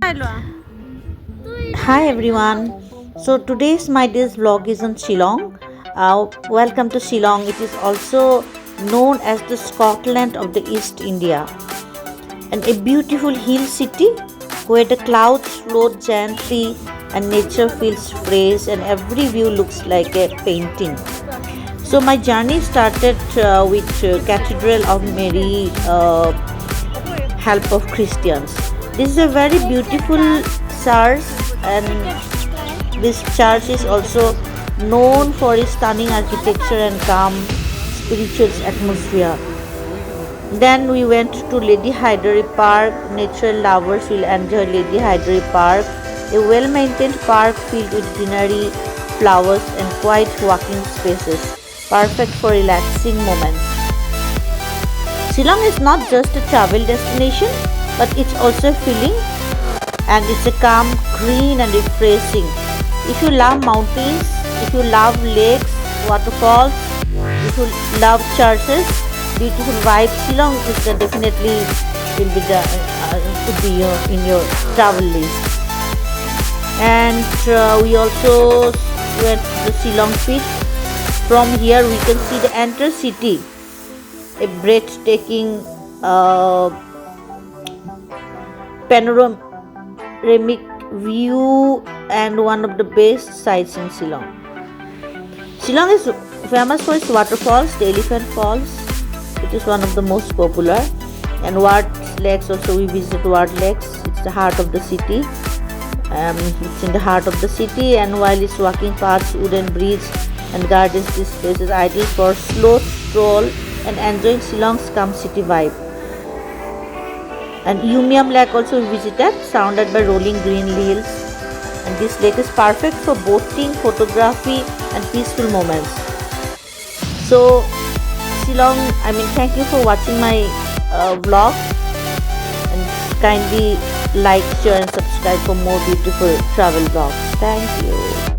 Hi everyone. So today's my day's vlog is on Shillong. Welcome to Shillong. It is also known as the Scotland of the East India, and a beautiful hill city where the clouds float gently and nature feels fresh and every view looks like a painting. So my journey started with Cathedral of Mary, help of Christians. This is a very beautiful church, and this church is also known for its stunning architecture and calm spiritual atmosphere. Then we went to Lady Hydery Park. Natural lovers will enjoy Lady Hydery Park, a well-maintained park filled with greenery, flowers and quiet walking spaces, perfect for relaxing moments. Shillong is not just a travel destination, but it's also a feeling, and it's a calm, green and refreshing. If you love mountains, if you love lakes, waterfalls, if you love churches, beautiful vibes, Shillong is definitely will be could be in your travel list. And we also went to the Shillong Peak. From here we can see the entire city, a breathtaking panoramic view and one of the best sights in Shillong. Shillong is famous for its waterfalls, the Elephant Falls. It is one of the most popular. And Ward Lakes also, we visit Ward Lakes. It's the heart of the city. It's in the heart of the city, and while its walking paths, wooden bridge and gardens, this place is ideal for slow stroll and enjoying Shillong's calm city vibe. And Umiam Lake also we visited, surrounded by rolling green hills. And this lake is perfect for boating, photography and peaceful moments. So Shillong, thank you for watching my vlog, and kindly like, share and subscribe for more beautiful travel vlogs. Thank you.